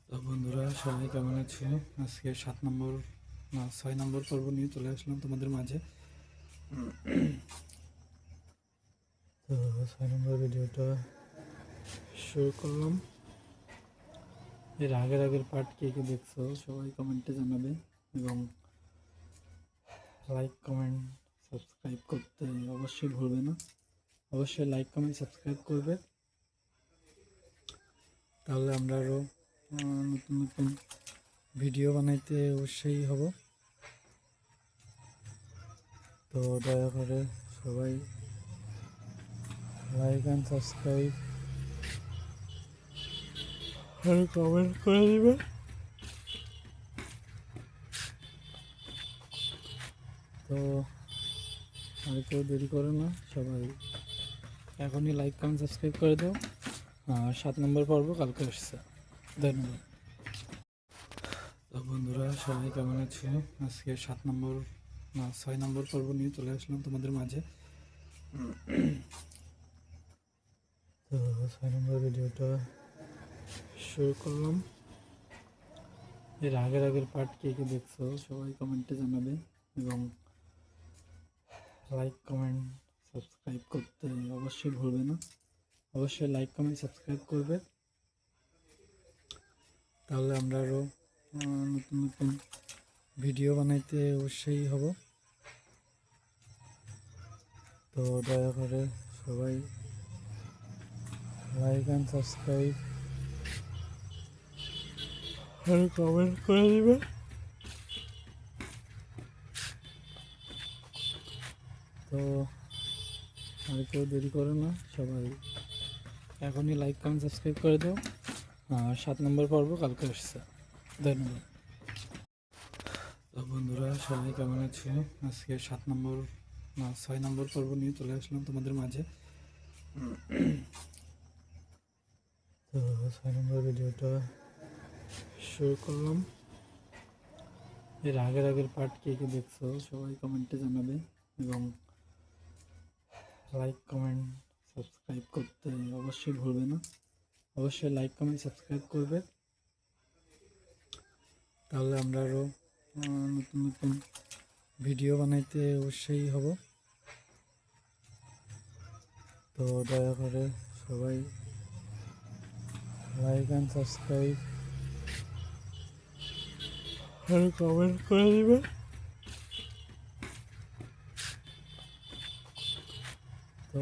তো বন্ধুরা সবাই কেমন আছে? আজকে 6 নম্বর পর্ব নিয়ে চলে আসলাম তোমাদের মাঝে। তো 6 নম্বর ভিডিওটা শুরু করলাম। এর আগের পার্ট কে কে দেখছো সবাই কমেন্টে জানাবে এবং লাইক কমেন্ট সাবস্ক্রাইব করতে অবশ্যই ভুলবে না। অবশ্যই লাইক কমেন্ট সাবস্ক্রাইব করবে, তাহলে আমরা আরও নতুন নতুন ভিডিও বানাইতে অবশ্যই হব। তো দয়া করে সবাই লাইক অ্যান্ড সাবস্ক্রাইব আর কমেন্ট করে দিবে। তো আর কেউ দেরি করে না, সবাই এখনই লাইক কমেন্ট সাবস্ক্রাইব করে দাও। আর 7 নম্বর পর্ব কালকে আসছে। ধন্যবাদ। তো বন্ধুরা সবাই কেমন আছে? আজকে 6 নম্বর পর্ব নিয়ে চলে আসলাম তোমাদের মাঝে। তো 6 নম্বর ভিডিওটা শুরু করলাম। এর আগের পার্ট কে কে দেখছো সবাই কমেন্টে জানাবে এবং লাইক কমেন্ট সাবস্ক্রাইব করতে অবশ্যই ভুলবে না। অবশ্যই লাইক কমেন্ট সাবস্ক্রাইব করবে, তাহলে আমরা আরও নতুন নতুন ভিডিও বানাইতে অবশ্যই হব। তো দয়া করে সবাই লাইক অ্যান্ড সাবস্ক্রাইব আর কমেন্ট করে দিবে। তো আর কেউ দেরি করে না, সবাই এখনই লাইক কমেন্ট সাবস্ক্রাইব করে দাও। আর 7 নম্বর পর্ব কালকে আসছে। ধন্যবাদ। তো বন্ধুরা সবাই কেমন আছে? আজকে 6 নম্বর পর্ব নিয়ে চলে আসলাম তোমাদের মাঝে। তো 6 নম্বর ভিডিওটা শুরু করলাম। এর আগের পার্ট কে কে দেখছো সবাই কমেন্টে জানাবে এবং লাইক কমেন্ট সাবস্ক্রাইব করতে অবশ্যই ভুলবে না। অবশ্যই লাইক কমেন্ট সাবস্ক্রাইব করবে, তাহলে আমরা আরও নতুন নতুন ভিডিও বানাইতে অবশ্যই হব। তো দয়া করে সবাই লাইক অ্যান্ড সাবস্ক্রাইব আর কমেন্ট করে দিবে। তো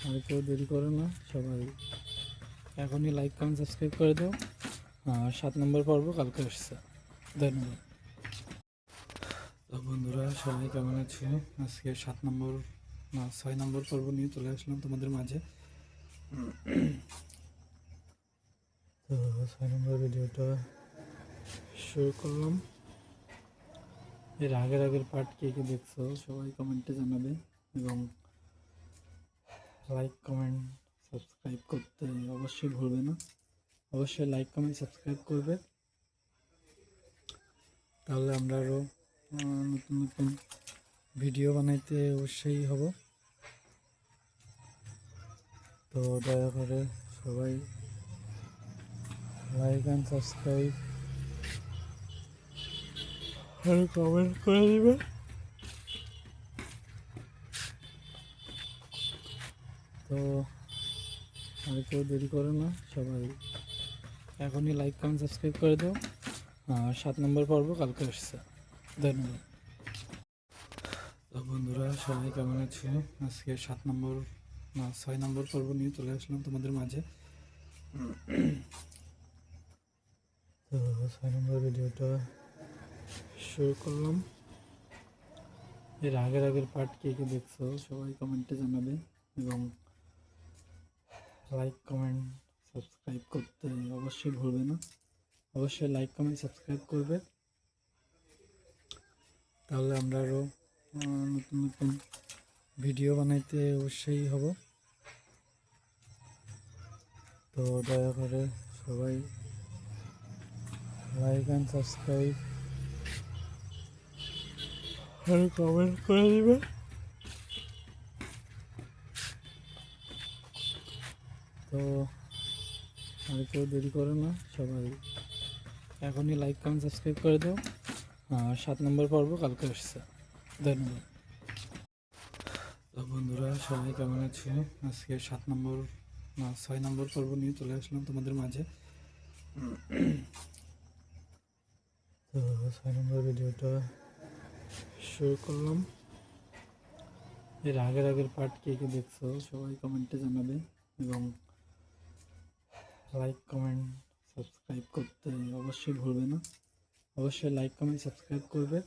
আর কেউ দেরি করে না, সবাই এখনই লাইক কমেন্ট সাবস্ক্রাইব করে দাও। আর 7 নম্বর পর্ব কালকে আসছে। ধন্যবাদ। তো বন্ধুরা সবাই কেমন আছে? আজকে 6 নম্বর পর্ব নিয়ে চলে আসলাম তোমাদের মাঝে। তো 6 নম্বর ভিডিওটা শুরু করলাম। এর আগের পার্ট কে কে দেখছো সবাই কমেন্টে জানাবে এবং লাইক কমেন্ট সাবস্ক্রাইব করতে অবশ্যই ভুলবে না। অবশ্যই লাইক কমেন্ট সাবস্ক্রাইব করবে, তাহলে আমরা আরও নতুন নতুন ভিডিও বানাইতে অবশ্যই হব। তো দয়া করে সবাই লাইক অ্যান্ড সাবস্ক্রাইব আর কমেন্ট করে দিবে। তো আর কেউ দেরি করে না, সবাই এখনই লাইক কমেন্ট সাবস্ক্রাইব করে দাও। আর 7 নম্বর পর্ব কালকে আসছে। ধন্যবাদ। তো বন্ধুরা সবাই কেমন আছে? আজকে 6 নম্বর পর্ব নিয়ে চলে আসলাম তোমাদের মাঝে। তো 6 নম্বর ভিডিওটা শুরু করলাম। এর আগের পার্ট কে কে দেখছো সবাই কমেন্টে জানাবে এবং লাইক কমেন্ট সাবস্ক্রাইব করতে অবশ্যই ভুলবে না। অবশ্যই লাইক কমেন্ট সাবস্ক্রাইব করবে, তাহলে আমরা আরও নতুন নতুন ভিডিও বানাইতে অবশ্যই হব। তো দয়া করে সবাই লাইক অ্যান্ড সাবস্ক্রাইব আর কমেন্ট করে দিবে। তো আর কেউ দেরি করো না, সবাই এখনই লাইক কমেন্ট সাবস্ক্রাইব করে দাও। আর 7 নম্বর পর্ব কালকে আসছে। ধন্যবাদ। তো বন্ধুরা সবাই কেমন আছে? আজকে 7 নম্বর না 6 নম্বর পর্ব নিয়ে চলে আসলাম তোমাদের মাঝে। তো 6 নম্বর ভিডিওটা শুরু করলাম। এর আগের পার্ট কে কে দেখছো সবাই কমেন্টে জানাবে এবং লাইক কমেন্ট সাবস্ক্রাইব করতে অবশ্যই ভুলবে না। অবশ্যই লাইক কমেন্ট সাবস্ক্রাইব করবে,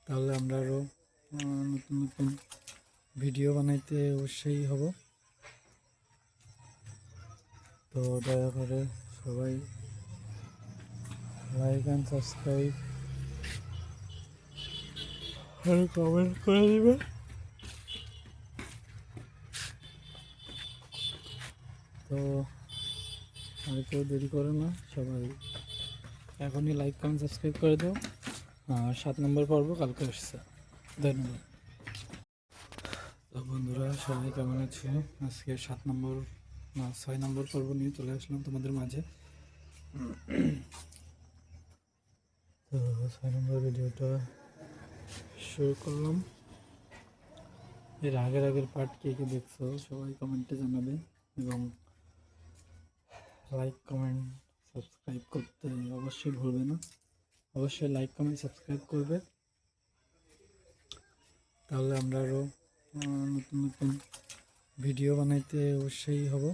তাহলে আমরা আরও নতুন নতুন ভিডিও বানাইতে অবশ্যই হব। তো দয়া করে সবাই লাইক অ্যান্ড সাবস্ক্রাইব আর কমেন্ট করে দিবে। তো আর কেউ দেরি করো না, সবাই এখনই লাইক কমেন্ট সাবস্ক্রাইব করে দাও। আর 7 নম্বর পর্ব কালকে আসছে। ধন্যবাদ। তো বন্ধুরা সবাই কেমন আছে? আজকে 7 নম্বর না 6 নম্বর পর্ব নিয়ে চলে আসলাম তোমাদের মাঝে। তো 6 নম্বর ভিডিওটা শুরু করলাম। এর আগের পার্ট কে কে দেখছো সবাই কমেন্টে জানাবে এবং লাইক কমেন্ট সাবস্ক্রাইব করতে অবশ্যই ভুলবে না। অবশ্যই লাইক কমেন্ট সাবস্ক্রাইব করবে, তাহলে আমরা আরও নতুন নতুন ভিডিও বানাইতে অবশ্যই হব।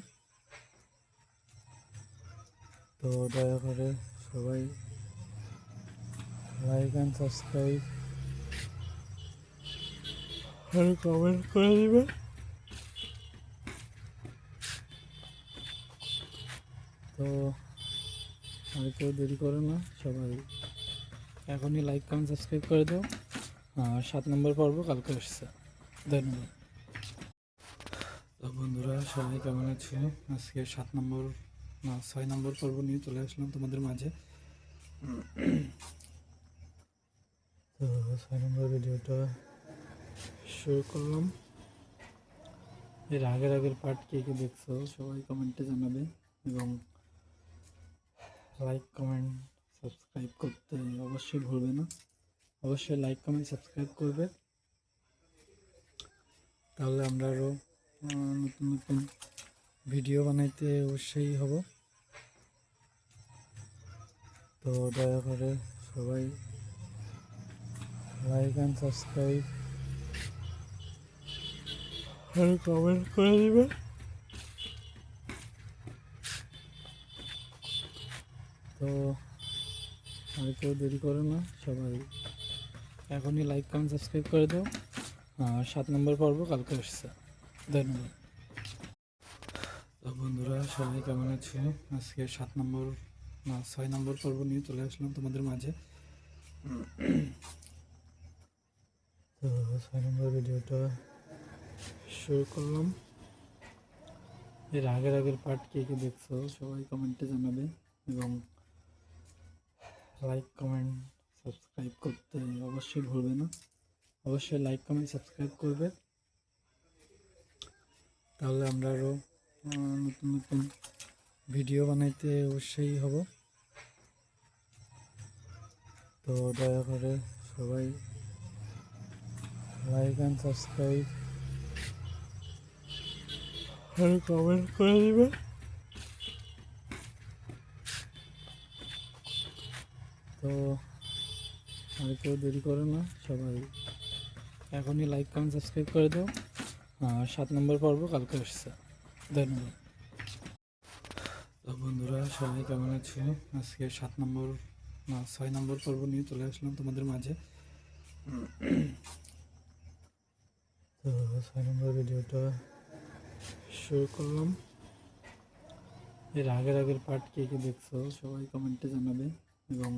তো দয়া করে সবাই লাইক অ্যান্ড সাবস্ক্রাইব আর কমেন্ট করে দিবে। তো আর কেউ দেরি করো না, সবাই এখনই লাইক কমেন্ট সাবস্ক্রাইব করে দাও। আর 7 নম্বর পর্ব কালকে আসছে। ধন্যবাদ। তো বন্ধুরা সবাই কেমন আছে? আজকে 7 নম্বর না 6 নম্বর পর্ব নিয়ে চলে আসলাম তোমাদের মাঝে। তো 6 নম্বর ভিডিওটা শুরু করলাম। এর আগের পার্ট কে কে দেখছো সবাই কমেন্টে জানাবে এবং লাইক কমেন্ট সাবস্ক্রাইব করতে অবশ্যই ভুলবে না। অবশ্যই লাইক কমেন্ট সাবস্ক্রাইব করবে, তাহলে আমরা আরও নতুন নতুন ভিডিও বানাইতে অবশ্যই হব। তো দয়া করে সবাই লাইক অ্যান্ড সাবস্ক্রাইব আর কমেন্ট করে দিবে। তো আর কেউ দেরি করো না, সবাই এখনই লাইক কমেন্ট সাবস্ক্রাইব করে দাও। আর 7 নম্বর পর্ব কালকে আসছে। ধন্যবাদ। তো বন্ধুরা সবাই কেমন আছে? আজকে 7 নম্বর না 6 নম্বর পর্ব নিয়ে চলে আসলাম তোমাদের মাঝে। তো 6 নম্বর ভিডিওটা শুরু করলাম। এর আগের পার্ট কে কে দেখছো সবাই কমেন্টে জানাবে এবং লাইক কমেন্ট সাবস্ক্রাইব করতে অবশ্যই ভুলবে না। অবশ্যই লাইক কমেন্ট সাবস্ক্রাইব করবে, তাহলে আমরা আরও নতুন নতুন ভিডিও বানাইতে অবশ্যই হব। তো দয়া করে সবাই লাইক অ্যান্ড সাবস্ক্রাইব আর কমেন্ট করে দিবে। তো আর কেউ দেরি করো না, সবাই এখনই লাইক কমেন্ট সাবস্ক্রাইব করে দাও। আর 7 নম্বর পর্ব কালকে আসছে। ধন্যবাদ। তো বন্ধুরা সবাই কেমন আছে? আজকে 7 নম্বর না 6 নম্বর পর্ব নিয়ে চলে আসলাম তোমাদের মাঝে। তো 6 নম্বর ভিডিওটা শুরু করলাম। এর আগের পার্ট কে কে দেখছো সবাই কমেন্টে জানাবে এবং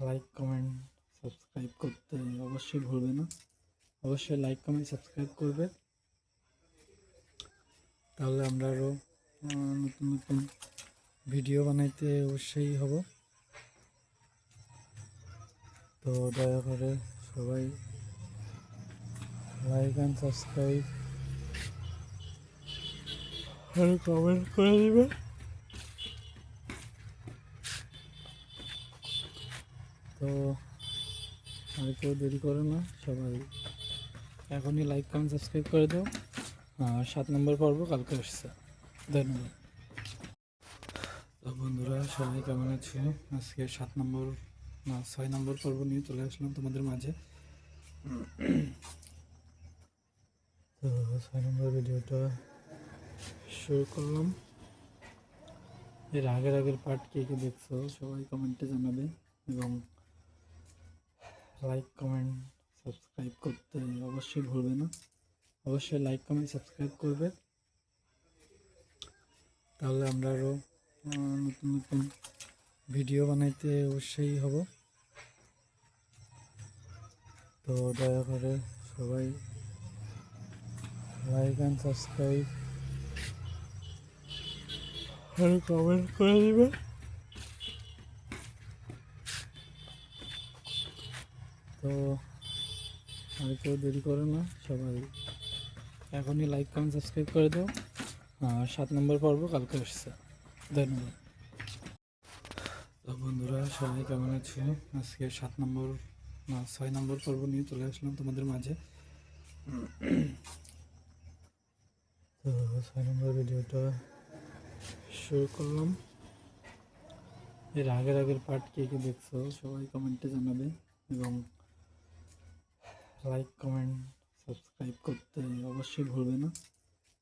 লাইক কমেন্ট সাবস্ক্রাইব করতে অবশ্যই ভুলবে না। অবশ্যই লাইক কমেন্ট সাবস্ক্রাইব করবে, তাহলে আমরা আরও নতুন নতুন ভিডিও বানাইতে অবশ্যই হব। তো দয়া করে সবাই লাইক অ্যান্ড সাবস্ক্রাইব আর কমেন্ট করে দিবে। তো আর কেউ দেরি করো না, সবাই এখনই লাইক কমেন্ট সাবস্ক্রাইব করে দাও। আর 7 নম্বর পর্ব কালকে আসছে। ধন্যবাদ। তো বন্ধুরা সবাই কেমন আছে? আজকে 7 নম্বর না 6 নম্বর পর্ব নিয়ে চলে আসলাম তোমাদের মাঝে। তো 6 নম্বর ভিডিওটা শুরু করলাম। এর আগের পার্ট কে কে দেখছো সবাই কমেন্টে জানাবে, এবং লাইক কমেন্ট সাবস্ক্রাইব করতে অবশ্যই ভুলবে না। অবশ্যই লাইক কমেন্ট সাবস্ক্রাইব করবে, তাহলে আমরা আরও নতুন নতুন ভিডিও বানাইতে অবশ্যই হব। তো দয়া করে সবাই লাইক অ্যান্ড সাবস্ক্রাইব আর কমেন্ট করে দিবে। তো আর কেউ দেরি করো না, সবাই এখনই লাইক কমেন্ট সাবস্ক্রাইব করে দাও। আর 7 নম্বর পর্ব কালকে আসছে। ধন্যবাদ। তো বন্ধুরা সবাই কেমন আছে? আজকে 7 নম্বর না 6 নম্বর পর্ব নিয়ে চলে আসলাম তোমাদের মাঝে। তো 6 নম্বর ভিডিওটা শুরু করলাম। এর আগের পার্ট কে কে দেখছো সবাই কমেন্টে জানাবে, এবং লাইক কমেন্ট সাবস্ক্রাইব করতে অবশ্যই ভুলবে না।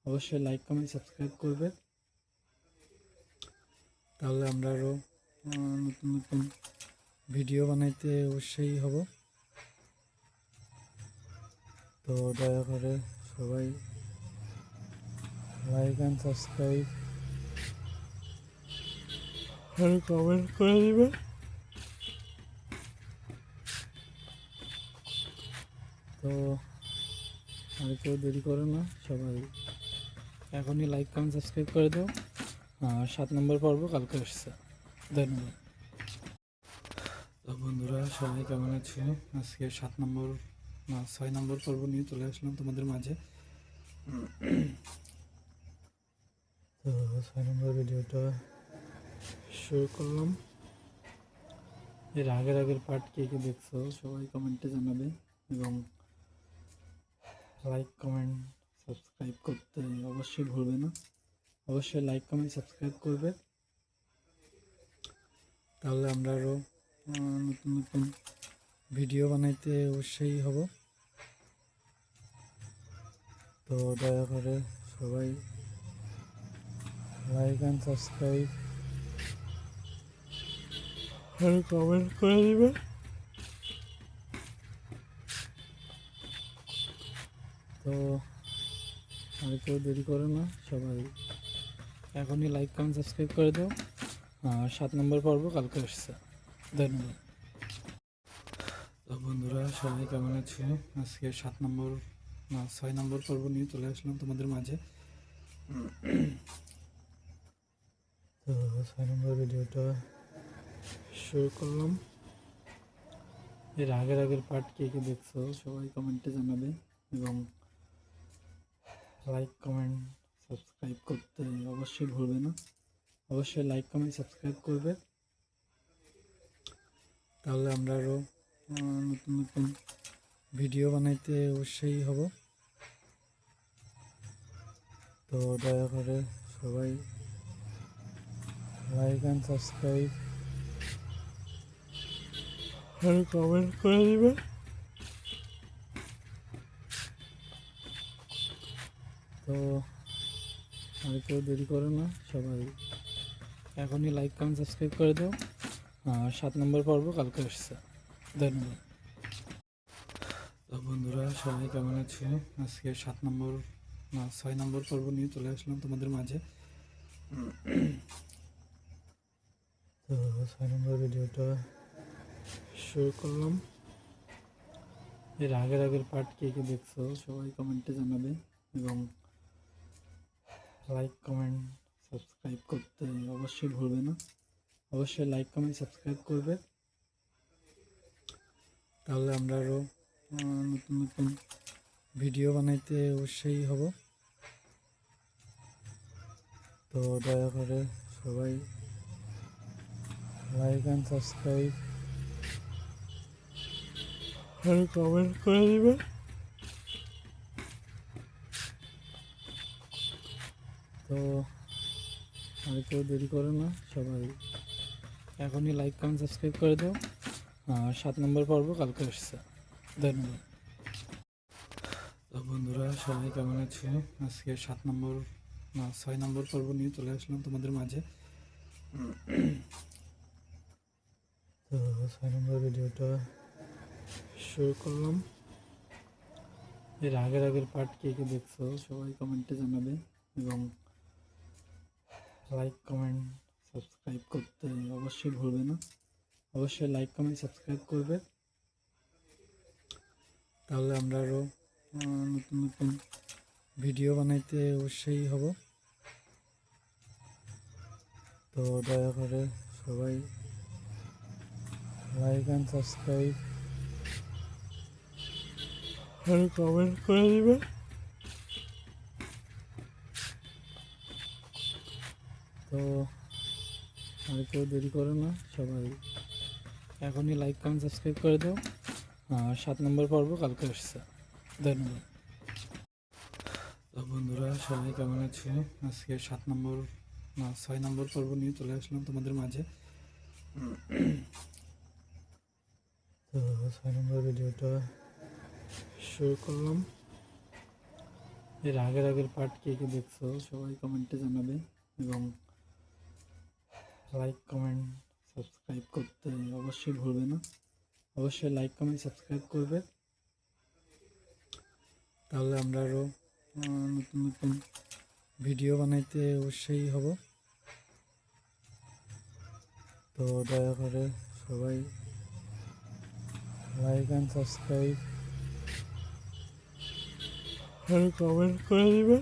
অবশ্যই লাইক কমেন্ট সাবস্ক্রাইব করবে, তাহলে আমরা আরও নতুন নতুন ভিডিও বানাইতে অবশ্যই হব। তো দয়া করে সবাই লাইক অ্যান্ড সাবস্ক্রাইব আর কমেন্ট করে দিবে। তো আর কেউ দেরি করো না, সবাই এখনই লাইক কমেন্ট সাবস্ক্রাইব করে দাও। আর 7 নম্বর পর্ব কালকে আসছে। ধন্যবাদ। তো বন্ধুরা সবাই কেমন আছে? আজকে 7 নম্বর না 6 নম্বর পর্ব নিয়ে চলে আসলাম তোমাদের মাঝে। তো 6 নম্বর ভিডিওটা শুরু করলাম। এর আগের পার্ট কে কে দেখছো সবাই কমেন্টে জানাবে, এবং লাইক কমেন্ট সাবস্ক্রাইব করতে অবশ্যই ভুলবে না। অবশ্যই লাইক কমেন্ট সাবস্ক্রাইব করবে, তাহলে আমরা আরও নতুন নতুন ভিডিও বানাইতে অবশ্যই হব। তো দয়া করে সবাই লাইক অ্যান্ড সাবস্ক্রাইব আর কমেন্ট করে দিবে। তো আর কেউ দেরি করো না, সবাই এখনই লাইক কমেন্ট সাবস্ক্রাইব করে দাও। আর 7 নম্বর পর্ব কালকে আসছে। ধন্যবাদ। তো বন্ধুরা সবাই কেমন আছে? আজকে 7 নম্বর না 6 নম্বর পর্ব নিয়ে চলে আসলাম তোমাদের মাঝে। তো 6 নম্বর ভিডিওটা শুরু করলাম। এর আগের পার্ট কে কে দেখছো সবাই কমেন্টে জানাবে, এবং লাইক কমেন্ট সাবস্ক্রাইব করতে অবশ্যই ভুলবে না। অবশ্যই লাইক কমেন্ট সাবস্ক্রাইব করবে, তাহলে আমরা আরও নতুন নতুন ভিডিও বানাইতে অবশ্যই হব। তো দয়া করে সবাই লাইক অ্যান্ড সাবস্ক্রাইব আর কমেন্ট করে দিবে। তো আর কেউ দেরি করো না, সবাই এখনই লাইক কমেন্ট সাবস্ক্রাইব করে দাও। আর 7 নম্বর পর্ব কালকে আসছে। ধন্যবাদ। তো বন্ধুরা সবাই কেমন আছে? আজকে 7 নম্বর না 6 নম্বর পর্ব নিয়ে চলে আসলাম তোমাদের মাঝে। তো 6 নম্বর ভিডিওটা শুরু করলাম। এর আগের পার্ট কে কে দেখছো সবাই কমেন্টে জানাবে, এবং লাইক কমেন্ট সাবস্ক্রাইব করতে অবশ্যই ভুলবে না। অবশ্যই লাইক কমেন্ট সাবস্ক্রাইব করবে, তাহলে আমরা আরও নতুন নতুন ভিডিও বানাইতে অবশ্যই হব। তো দয়া করে সবাই লাইক অ্যান্ড সাবস্ক্রাইব আর কমেন্ট করে দিবে। তো আর কেউ দেরি করে না, সবাই এখনই লাইক কমেন্ট সাবস্ক্রাইব করে দাও। আর 7 নম্বর পর্ব কালকে আসছে। ধন্যবাদ। তো বন্ধুরা সবাই কেমন আছে? আজকে 7 নম্বর না 6 নম্বর পর্ব নিয়ে চলে আসলাম তোমাদের মাঝে। তো 6 নম্বর ভিডিওটা শুরু করলাম। এর আগের পার্ট কে কে দেখছো সবাই কমেন্টে জানাবে এবং লাইক কমেন্ট সাবস্ক্রাইব করতে অবশ্যই ভুলবে না। অবশ্যই লাইক কমেন্ট সাবস্ক্রাইব করবে, তাহলে আমরা আরও নতুন নতুন ভিডিও বানাইতে অবশ্যই হব। তো দয়া করে সবাই লাইক অ্যান্ড সাবস্ক্রাইব আর কমেন্ট করে দিবে। তো আর কেউ দেরি করে না, সবাই এখনই লাইক কমেন্ট সাবস্ক্রাইব করে দাও। আর 7 নম্বর পর্ব কালকে আসছে। ধন্যবাদ। তো বন্ধুরা সবাই কেমন আছে? আজকে 7 নম্বর না 6 নম্বর পর্ব নিয়ে চলে আসলাম তোমাদের মাঝে। তো 6 নম্বর ভিডিওটা শুরু করলাম। এর আগের পার্ট কে কে দেখছো সবাই কমেন্টে জানাবে এবং লাইক কমেন্ট সাবস্ক্রাইব করতে অবশ্যই ভুলবে না। অবশ্যই লাইক কমেন্ট সাবস্ক্রাইব করবে, তাহলে আমরা আরও নতুন নতুন ভিডিও বানাইতে অবশ্যই হব। তো দয়া করে সবাই লাইক অ্যান্ড সাবস্ক্রাইব আর কমেন্ট করে দিবে।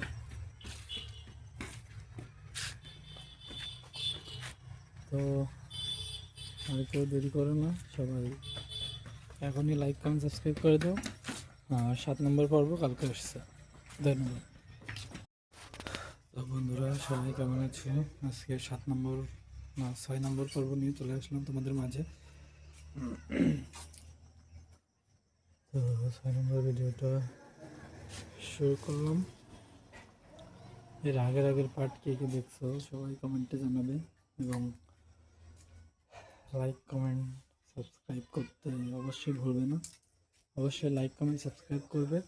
তো আর কেউ দেরি করে না, সবাই এখনই লাইক কমেন্ট সাবস্ক্রাইব করে দাও। আর 7 নম্বর পর্ব কালকে আসছে। ধন্যবাদ। তো বন্ধুরা সবাই কেমন আছে? আজকে 7 নম্বর না 6 নম্বর পর্ব নিয়ে চলে আসলাম তোমাদের মাঝে। তো 6 নম্বর ভিডিওটা শুরু করলাম। এর আগের পার্ট কে কে দেখছো সবাই কমেন্টে জানাবে এবং লাইক কমেন্ট সাবস্ক্রাইব করতে অবশ্যই ভুলবে না। অবশ্যই লাইক কমেন্ট সাবস্ক্রাইব করবে,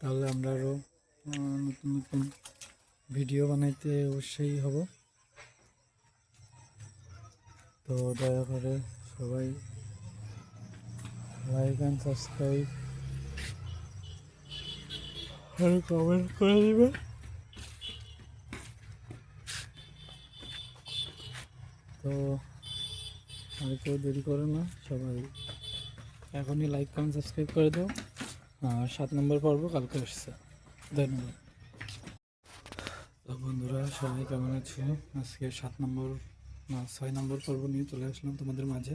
তাহলে আমরা আরও নতুন নতুন ভিডিও বানাইতে অবশ্যই হব। তো দয়া করে সবাই লাইক অ্যান্ড সাবস্ক্রাইব আর কমেন্ট করে দিবে। তো আর কেউ দেরি করে না, সবাই এখনই লাইক কমেন্ট সাবস্ক্রাইব করে দাও। আর 7 নম্বর পর্ব কালকে আসছে। ধন্যবাদ। তো বন্ধুরা সবাই কেমন আছে? আজকে 7 নম্বর না 6 নম্বর পর্ব নিয়ে চলে আসলাম তোমাদের মাঝে।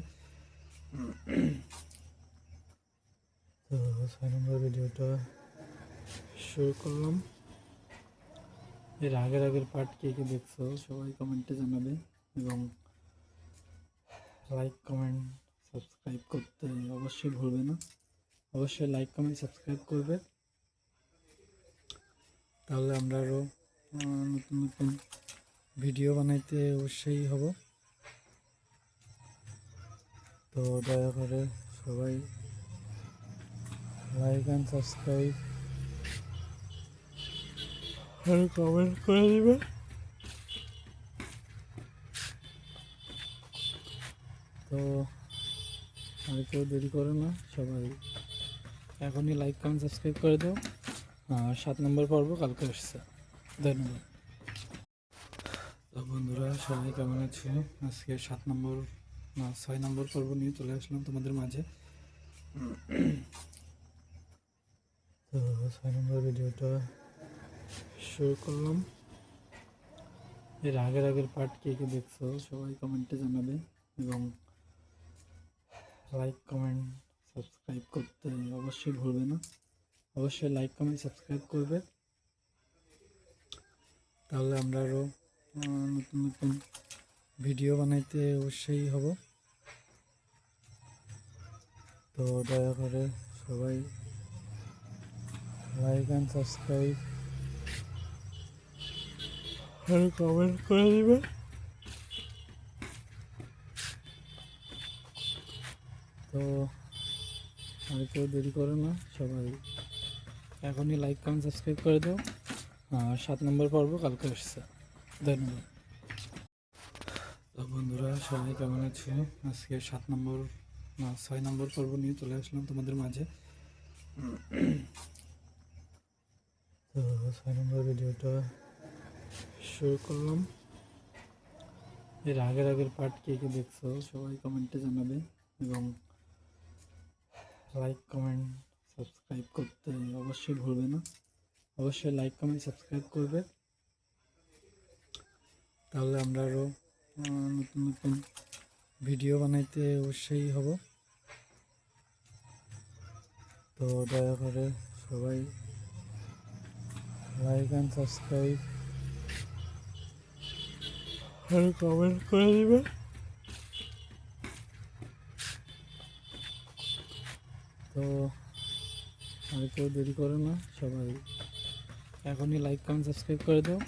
তো 6 নম্বর ভিডিওটা শুরু করলাম। এর আগের পার্ট কে কে দেখছো সবাই কমেন্টে জানাবে এবং লাইক কমেন্ট সাবস্ক্রাইব করতে অবশ্যই ভুলবে না। অবশ্যই লাইক কমেন্ট সাবস্ক্রাইব করবে, তাহলে আমরা আরও নতুন নতুন ভিডিও বানাইতে অবশ্যই হব। তো দয়া করে সবাই লাইক অ্যান্ড সাবস্ক্রাইব আর কমেন্ট করে দিবে। তো আর কেউ দেরি করে না, সবাই এখনই লাইক কমেন্ট সাবস্ক্রাইব করে দাও। আর 7 নম্বর পর্ব কালকে আসছে। ধন্যবাদ। তো বন্ধুরা সবাই কেমন আছে? আজকে 7 নম্বর না 6 নম্বর পর্ব নিয়ে চলে আসলাম তোমাদের মাঝে। তো 6 নম্বর ভিডিওটা শুরু করলাম। এর আগের পার্ট কে কে দেখছো সবাই কমেন্টে জানাবে এবং লাইক কমেন্ট সাবস্ক্রাইব করতে অবশ্যই ভুলবে না। অবশ্যই লাইক কমেন্ট সাবস্ক্রাইব করবে, তাহলে আমরা আরও নতুন নতুন ভিডিও বানাইতে অবশ্যই হব। তো দয়া করে সবাই লাইক অ্যান্ড সাবস্ক্রাইব আর কমেন্ট করে দিবে। তো আর কেউ দেরি করে না, সবাই এখনই লাইক কমেন্ট সাবস্ক্রাইব করে দাও। আর 7 নম্বর পর্ব কালকে আসছে। ধন্যবাদ। তো বন্ধুরা সবাই কেমন আছে? আজকে 7 নম্বর 6 নম্বর পর্ব নিয়ে চলে আসলাম তোমাদের মাঝে। তো 6 নম্বর ভিডিওটা শুরু করলাম। এর আগের পার্ট কে কে দেখছো সবাই কমেন্টে জানাবে এবং লাইক কমেন্ট সাবস্ক্রাইব করতে অবশ্যই ভুলবে না। অবশ্যই লাইক কমেন্ট সাবস্ক্রাইব করবে, তাহলে আমরা আরও নতুন নতুন ভিডিও বানাইতে অবশ্যই হব। তো দয়া করে সবাই লাইক অ্যান্ড সাবস্ক্রাইব আর কমেন্ট করে দিবে। তো আর কেউ দেরি করে না, সবাই এখনই লাইক কমেন্ট সাবস্ক্রাইব করে দাও।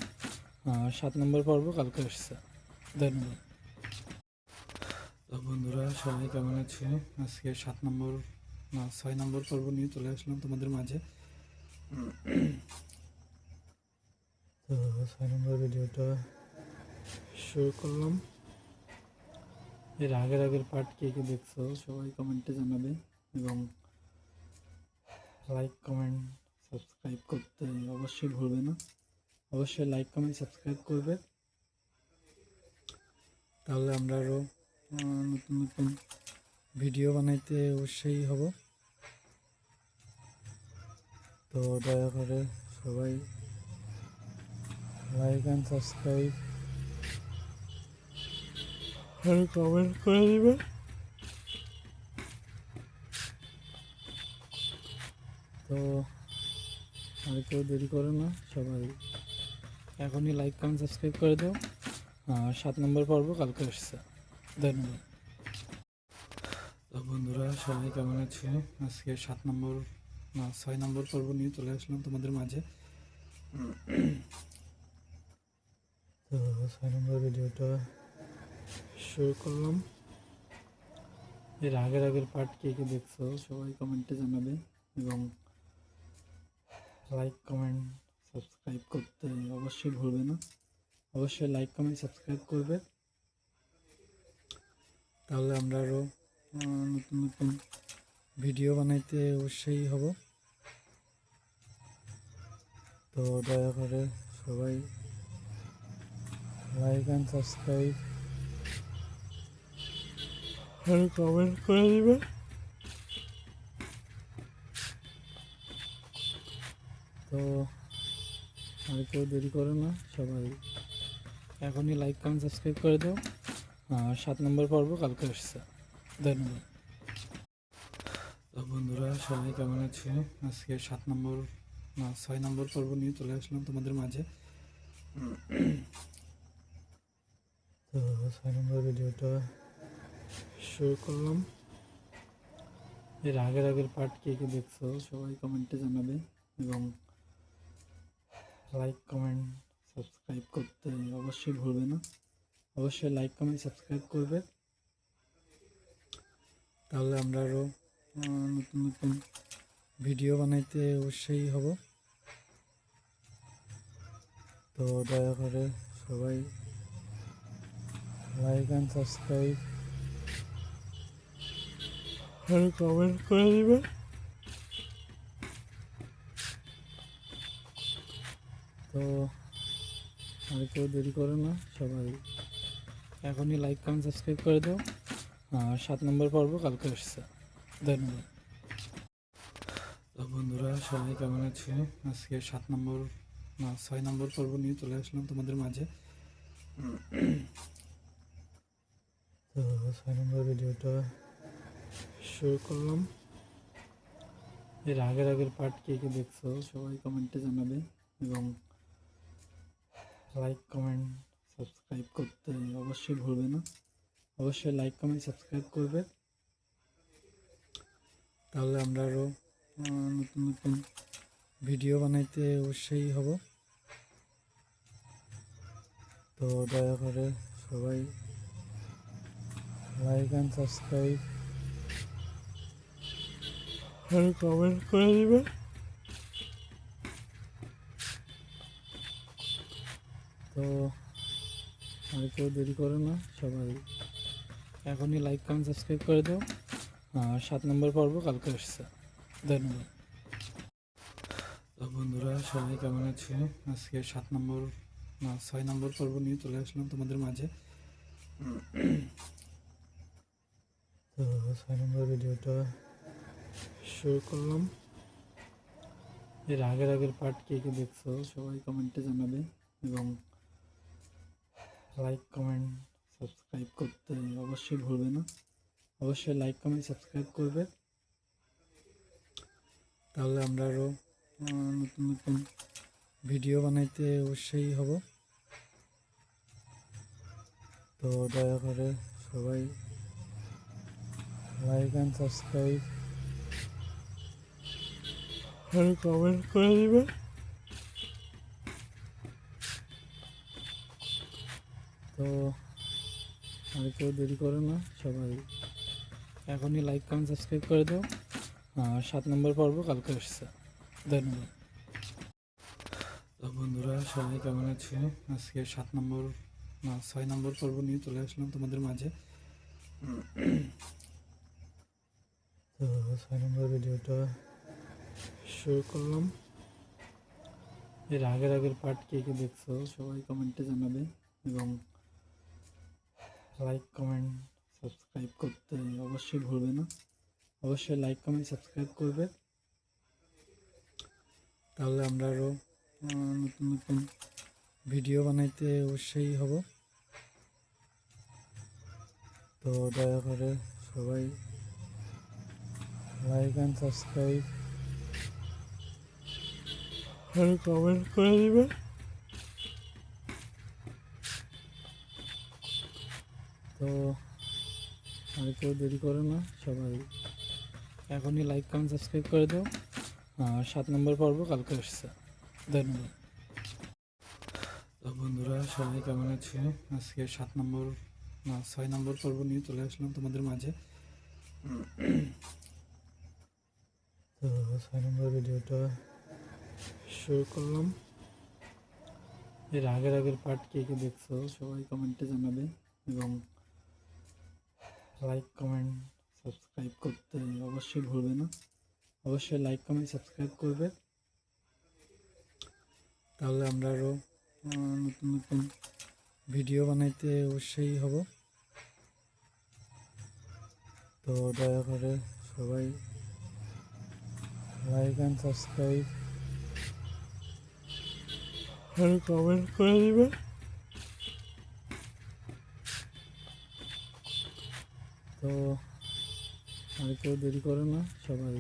আর 7 নম্বর পর্ব কালকে আসছে। ধন্যবাদ। তো বন্ধুরা সবাই কেমন আছে? আজকে 7 নম্বর 6 নম্বর পর্ব নিয়ে চলে আসলাম তোমাদের মাঝে। তো 6 নম্বর ভিডিওটা শুরু করলাম। এর আগের পার্ট কে কে দেখছো সবাই কমেন্টে জানাবে এবং লাইক কমেন্ট সাবস্ক্রাইব করতে অবশ্যই ভুলবে না। অবশ্যই লাইক কমেন্ট সাবস্ক্রাইব করবে, তাহলে আমরা আরও নতুন নতুন ভিডিও বানাইতে অবশ্যই হব। তো দয়া করে সবাই লাইক অ্যান্ড সাবস্ক্রাইব আর কমেন্ট করে দিবে। তো আর কেউ দেরি করে না, সবাই এখনই লাইক কমেন্ট সাবস্ক্রাইব করে দাও। আর 7 নম্বর পর্ব কালকে আসছে। ধন্যবাদ। তো বন্ধুরা সবাই কেমন আছে? আজকে 7 নম্বর 6 নম্বর পর্ব নিয়ে চলে আসলাম তোমাদের মাঝে। তো 6 নম্বর ভিডিওটা শুরু করলাম। এর আগের পার্ট কে কে দেখছো সবাই কমেন্টে জানাবে এবং লাইক কমেন্ট সাবস্ক্রাইব করতে অবশ্যই ভুলবে না। অবশ্যই লাইক কমেন্ট সাবস্ক্রাইব করবে, তাহলে আমরা আরও নতুন নতুন ভিডিও বানাইতে অবশ্যই হব। তো দয়া করে সবাই লাইক অ্যান্ড সাবস্ক্রাইব আর কমেন্ট করে দিবে। তো আর কেউ দেরি করে না, সবাই এখনই লাইক কমেন্ট সাবস্ক্রাইব করে দাও। আর 7 নম্বর পর্ব কালকে আসছে। ধন্যবাদ। তো বন্ধুরা সবাই কেমন আছে? আজকে 7 নম্বর 6 নম্বর পর্ব নিয়ে চলে আসলাম তোমাদের মাঝে। তো 6 নম্বর ভিডিওটা শুরু করলাম। এর আগের পার্ট কে কে দেখছো সবাই কমেন্টে জানাবে এবং লাইক কমেন্ট সাবস্ক্রাইব করতে অবশ্যই ভুলবে না। অবশ্যই লাইক কমেন্ট সাবস্ক্রাইব করবে, তাহলে আমরা আরও নতুন নতুন ভিডিও বানাইতে অবশ্যই হব। তো দয়া করে সবাই লাইক অ্যান্ড সাবস্ক্রাইব আর কমেন্ট করে দিবে। তো আর কেউ দেরি করে না, সবাই এখনই লাইক কমেন্ট সাবস্ক্রাইব করে দাও। আর 7 নম্বর পর্ব কালকে আসছে। ধন্যবাদ। তো বন্ধুরা সবাই কেমন আছে? আজকে 7 নম্বর 6 নম্বর পর্ব নিয়ে চলে আসলাম তোমাদের মাঝে। তো 6 নম্বর ভিডিওটা শুরু করলাম। এর আগের পার্ট কে কে দেখছো সবাই কমেন্টে জানাবে এবং লাইক কমেন্ট সাবস্ক্রাইব করতে অবশ্যই ভুলবে না। অবশ্যই লাইক কমেন্ট সাবস্ক্রাইব করবে, তাহলে আমরা আরও নতুন নতুন ভিডিও বানাইতে অবশ্যই হব। তো দয়া করে সবাই লাইক অ্যান্ড সাবস্ক্রাইব আর কমেন্ট করে দিবে। তো আর কেউ দেরি করে না, সবাই এখনই লাইক কমেন্ট সাবস্ক্রাইব করে দাও। আর 7 নম্বর পর্ব কালকে আসছে। ধন্যবাদ। তো বন্ধুরা সবাই কেমন আছে? আজকে 7 নম্বর 6 নম্বর পর্ব নিয়ে চলে আসলাম তোমাদের মাঝে। তো 6 নম্বর ভিডিওটা শুরু করলাম। এর আগের পার্ট কে কে দেখছো সবাই কমেন্টে জানাবে, এবং লাইক কমেন্ট সাবস্ক্রাইব করতে অবশ্যই ভুলবে না। অবশ্যই লাইক কমেন্ট সাবস্ক্রাইব করবে, তাহলে আমরা আরও নতুন নতুন ভিডিও বানাইতে অবশ্যই হব। তো দয়া করে সবাই লাইক অ্যান্ড সাবস্ক্রাইব আর কমেন্ট করে দিবে। তো আর কেউ দেরি করে না, সবাই এখনই লাইক কমেন্ট সাবস্ক্রাইব করে দাও। আর 7 নম্বর পর্ব কালকে আসছে। ধন্যবাদ। তো বন্ধুরা সবাই কেমন আছে? আজকে 7 নম্বর 6 নম্বর পর্ব নিয়ে চলে আসলাম তোমাদের মাঝে। তো 6 নম্বর ভিডিওটা শুরু করলাম। এর আগের পার্ট কে কে দেখছো সবাই কমেন্টে জানাবে, এবং লাইক কমেন্ট সাবস্ক্রাইব করতে অবশ্যই ভুলবে না। অবশ্যই লাইক কমেন্ট সাবস্ক্রাইব করবে, তাহলে আমরা আরও নতুন নতুন ভিডিও বানাইতে অবশ্যই হব। তো দয়া করে সবাই লাইক অ্যান্ড সাবস্ক্রাইব আর কমেন্ট করে দিবে। তো আর কেউ দেরি করে না, সবাই এখনই লাইক কমেন্ট সাবস্ক্রাইব করে দাও। আর 7 নম্বর পর্ব কালকে আসছে। ধন্যবাদ। তো বন্ধুরা সবাই কেমন আছে? আজকে 7 নম্বর 6 নম্বর পর্ব নিয়ে চলে আসলাম তোমাদের মাঝে। তো 6 নম্বর ভিডিওটা শুরু করলাম। এর আগের পার্ট কে কে দেখছো সবাই কমেন্টে জানাবে, এবং লাইক কমেন্ট সাবস্ক্রাইব করতে অবশ্যই ভুলবে না। অবশ্যই লাইক কমেন্ট সাবস্ক্রাইব করবে, তাহলে আমরা আরও নতুন নতুন ভিডিও বানাইতে অবশ্যই হব। তো দয়া করে সবাই লাইক অ্যান্ড সাবস্ক্রাইব আর কমেন্ট করে দিবে। তো আর কেউ দেরি করে না, সবাই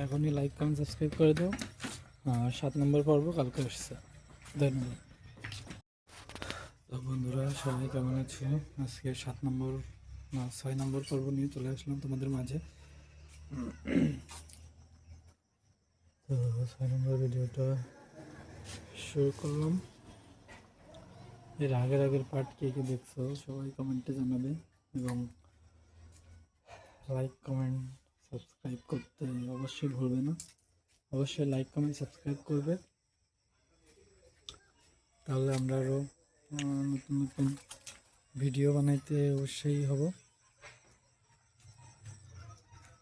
এখনই লাইক কমেন্ট সাবস্ক্রাইব করে দাও। আর 7 নম্বর পর্ব কালকে আসছে। ধন্যবাদ। তো বন্ধুরা সবাই কেমন আছে? আজকে 7 নম্বর 6 নম্বর পর্ব নিয়ে চলে আসলাম তোমাদের মাঝে। তো 6 নম্বর ভিডিওটা শুরু করলাম। এর আগের পার্ট কে কে দেখছো সবাই কমেন্টে জানাবে, এবং লাইক কমেন্ট সাবস্ক্রাইব করতে অবশ্যই ভুলবে না। অবশ্যই লাইক কমেন্ট সাবস্ক্রাইব করবে, তাহলে আমরা আরও নতুন নতুন ভিডিও বানাইতে অবশ্যই হব।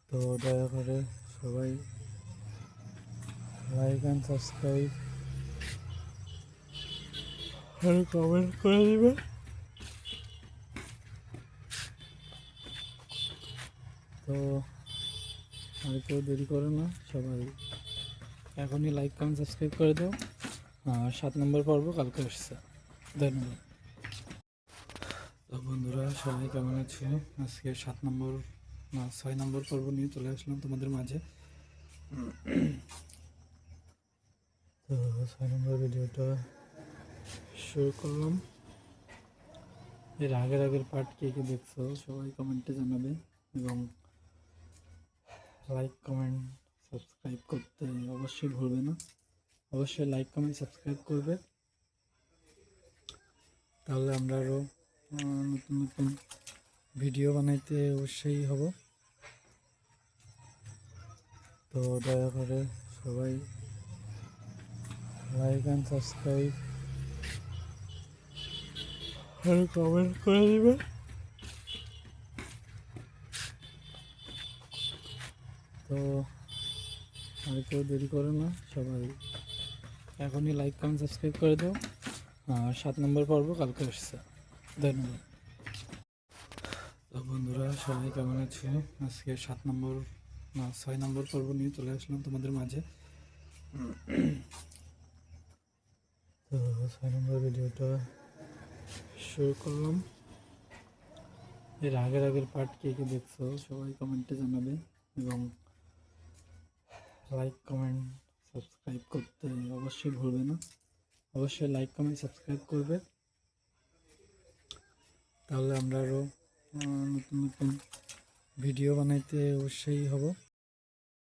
তো দয়া করে সবাই লাইক অ্যান্ড সাবস্ক্রাইব আর কমেন্ট করে দিবে। তো আর কেউ দেরি করে না, সবাই এখনই লাইক কমেন্ট সাবস্ক্রাইব করে দাও। আর 7 নম্বর পর্ব কালকে আসছে। ধন্যবাদ। তো বন্ধুরা সবাই কেমন আছে? আজকে 7 নম্বর 6 নম্বর পর্ব নিয়ে চলে আসলাম তোমাদের মাঝে। তো 6 নম্বর ভিডিওটা শুরু করলাম। এর আগের পার্ট কে কে দেখছো সবাই কমেন্টে জানাবে এবং লাইক কমেন্ট সাবস্ক্রাইব করতে অবশ্যই ভুলবে না। অবশ্যই লাইক কমেন্ট সাবস্ক্রাইব করবে, তাহলে আমরা আরও নতুন নতুন ভিডিও বানাইতে অবশ্যই হব। তো দয়া করে সবাই লাইক অ্যান্ড সাবস্ক্রাইব আর কমেন্ট করে দিবে। তো আর কেউ দেরি করো না, সবাই এখনই লাইক কমেন্ট সাবস্ক্রাইব করে দাও। আর 7 নম্বর পর্ব কালকে আসছে। ধন্যবাদ। তো বন্ধুরা সবাই কেমন আছো? আজকে 7 নম্বর না 6 নম্বর পর্ব নিয়ে চলে আসলাম তোমাদের মাঝে। তো 6 নম্বর ভিডিওটা শুরু করলাম। এর আগের পার্ট কে কে দেখছো সবাই কমেন্টে জানাবে এবং লাইক কমেন্ট সাবস্ক্রাইব করতে অবশ্যই ভুলবে না। অবশ্যই লাইক কমেন্ট সাবস্ক্রাইব করবে, তাহলে আমরা আরও নতুন নতুন ভিডিও বানাইতে অবশ্যই হব।